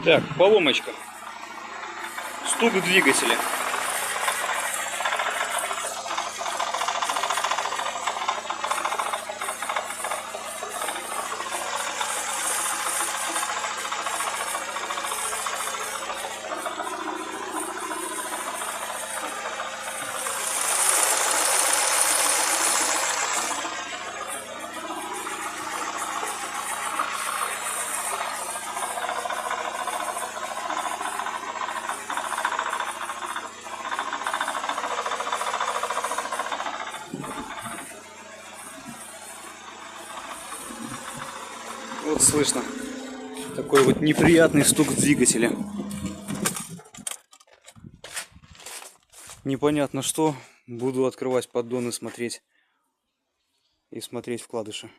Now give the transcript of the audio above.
Так, поломочка. Стук двигателя. Вот слышно такой вот неприятный стук двигателя. Непонятно что. Буду открывать поддон и смотреть вкладыши.